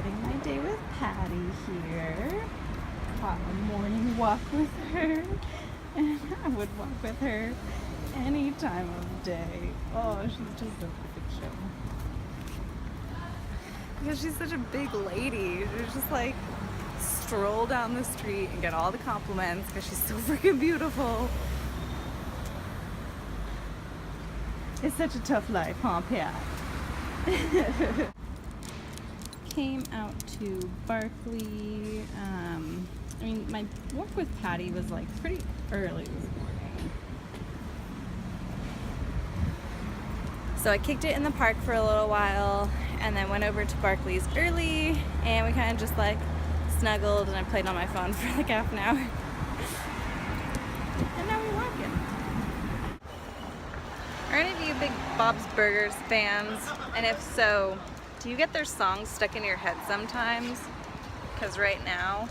starting my day with Patty here. Caught a morning walk with her, and I would walk with her any time of day. Oh, she's just a perfect show. Because she's such a big lady. She's just like stroll down the street and get all the compliments because she's so freaking beautiful. It's such a tough life, huh, Pat? Came out to Barkley. I mean, my walk with Patty was like pretty early this morning. So I kicked it in the park for a little while and then went over to Barkley's early, and we kind of just like snuggled, and I played on my phone for like half an hour. And now we're walking. Are any of you big Bob's Burgers fans? And if so, do you get their songs stuck in your head sometimes? Because right now,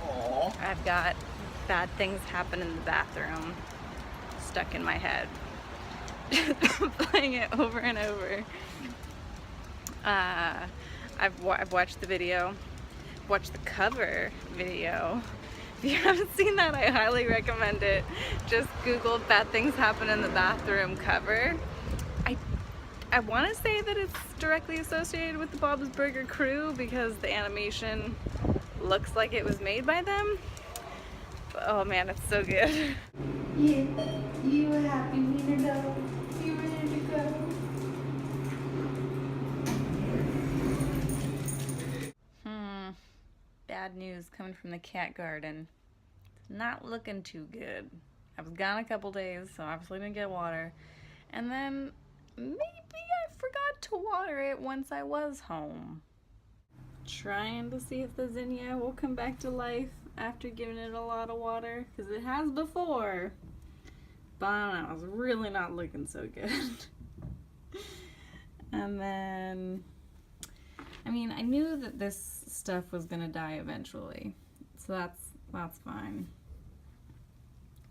I've got Bad Things Happen in the Bathroom stuck in my head. Playing it over and over. I've watched the video, watched the cover video. If you haven't seen that, I highly recommend it. Just Google Bad Things Happen in the Bathroom cover. I want to say that it's directly associated with the Bob's Burger crew because the animation looks like it was made by them. But, oh man, it's so good. Yeah, you were happy to go. You ready to go? Bad news coming from the cat garden. It's not looking too good. I was gone a couple days, so obviously didn't get water. And then maybe I forgot to water it once I was home. Trying to see if the zinnia will come back to life after giving it a lot of water, because it has before. But I don't know, it's really not looking so good. And then, I mean, I knew that this stuff was gonna die eventually, so that's fine.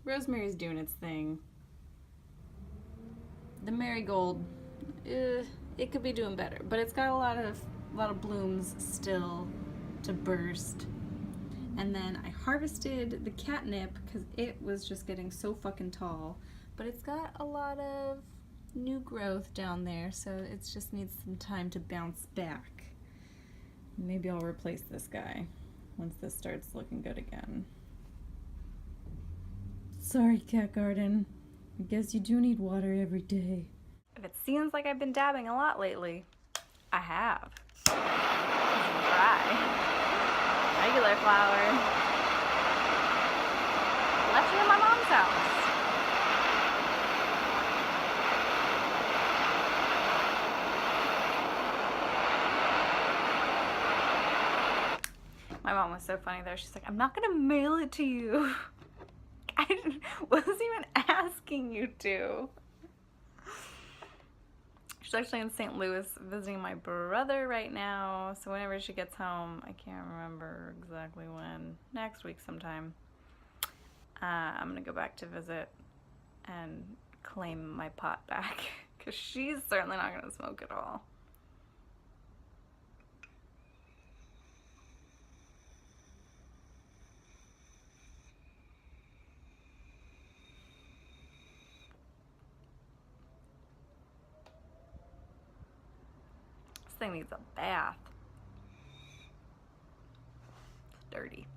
Rosemary's doing its thing. The marigold, it could be doing better, but it's got a lot of blooms still to burst. And then I harvested the catnip because it was just getting so fucking tall, but it's got a lot of new growth down there, so it just needs some time to bounce back. Maybe I'll replace this guy once this starts looking good again. Sorry, cat garden. I guess you do need water every day. If it seems like I've been dabbing a lot lately, I have. Dry. Regular flower. Left it in my mom's house. My mom was so funny though. She's like, I'm not gonna mail it to you. I wasn't even asking you to. She's actually in St. Louis visiting my brother right now, so whenever she gets home, I can't remember exactly when, next week sometime, I'm gonna go back to visit and claim my pot back, because she's certainly not gonna smoke at all. This thing needs a bath. It's dirty.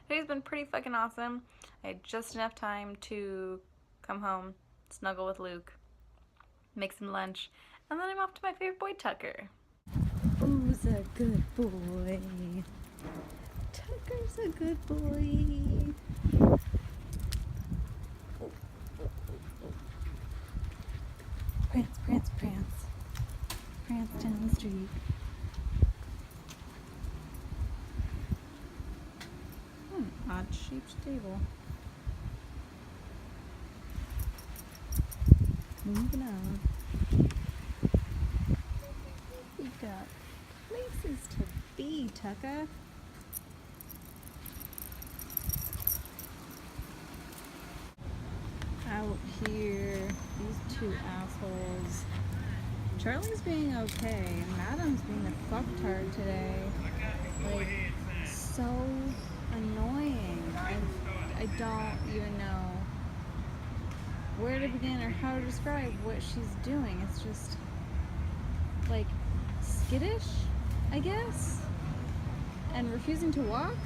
Today's been pretty fucking awesome. I had just enough time to come home, snuggle with Luke, make some lunch, and then I'm off to my favorite boy, Tucker. Who's a good boy? Tucker's a good boy. Prance, prance, prance. Prance down the street. Odd shaped table. Moving on. We got places to be, Tucker. Out here, these two assholes Charlie's being okay. Madam's being a fucktard today. Like, so annoying. I don't even know where to begin or how to describe what she's doing. It's just, like, skittish, I guess? And refusing to walk?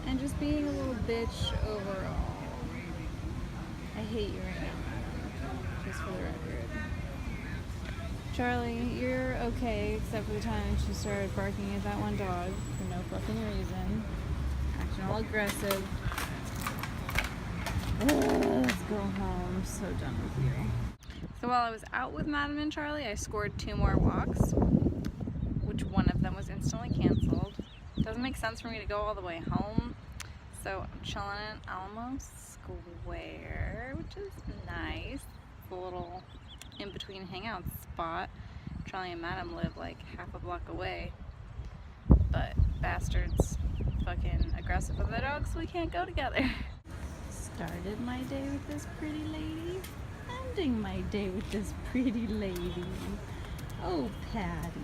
And just being a little bitch overall. I hate you right now, Madam. Just for the record. Charlie, you're okay, except for the time she started barking at that one dog for no fucking reason. Acting all aggressive. Ugh, let's go home. I'm so done with you. So while I was out with Madam and Charlie, I scored 2 more walks, which one of them was instantly canceled. Doesn't make sense for me to go all the way home, so I'm chilling in Alamo Square, which is nice. It's a little in-between hangout spot. Charlie and Madam live like half a block away, but bastards fucking aggressive with their dogs, so we can't go together. Started my day with this pretty lady, ending my day with this pretty lady. Oh, Patty.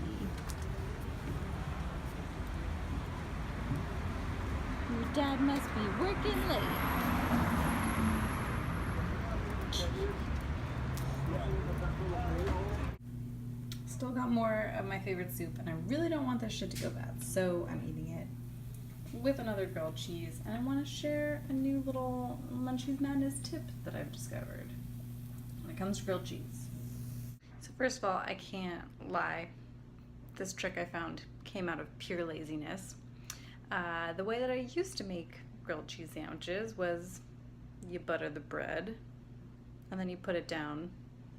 Your dad must be working late. Still got more of my favorite soup, and I really don't want this shit to go bad, so I'm eating it with another grilled cheese, and I want to share a new little Munchies Madness tip that I've discovered when it comes to grilled cheese. So first of all, I can't lie. This trick I found came out of pure laziness. The way that I used to make grilled cheese sandwiches was you butter the bread, and then you put it down,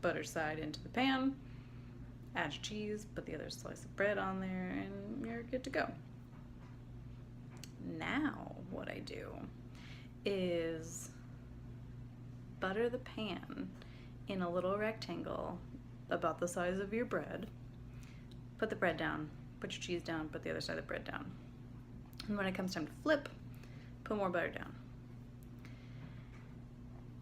butter side into the pan, add cheese, put the other slice of bread on there, and you're good to go. Now what I do is butter the pan in a little rectangle about the size of your bread, put the bread down, put your cheese down, put the other side of the bread down. And when it comes time to flip, put more butter down.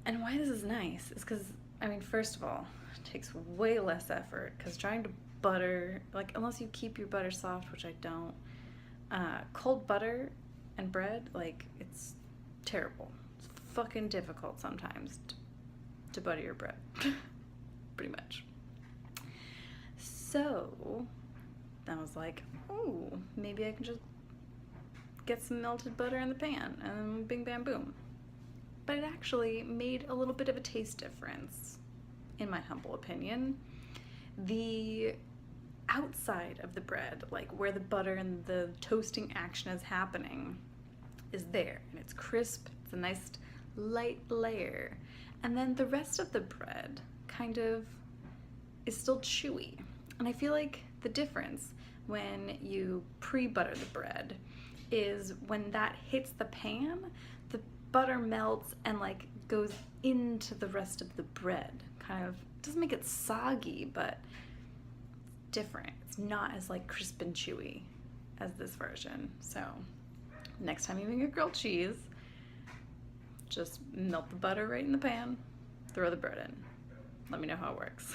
And why this is nice is because, I mean, first of all, it takes way less effort, because trying to butter, like, unless you keep your butter soft, which I don't, cold butter and bread, like, it's terrible. It's fucking difficult sometimes to butter your bread, pretty much. So I was like, oh, maybe I can just get some melted butter in the pan, and then bing bam boom. But it actually made a little bit of a taste difference, in my humble opinion. The outside of the bread, like where the butter and the toasting action is happening, is there, and it's crisp, it's a nice light layer. And then the rest of the bread kind of is still chewy. And I feel like the difference when you pre-butter the bread is when that hits the pan, the butter melts and like goes into the rest of the bread. Kind of doesn't make it soggy, but it's different. It's not as like crisp and chewy as this version. So next time you make a grilled cheese, just melt the butter right in the pan, throw the bread in. Let me know how it works.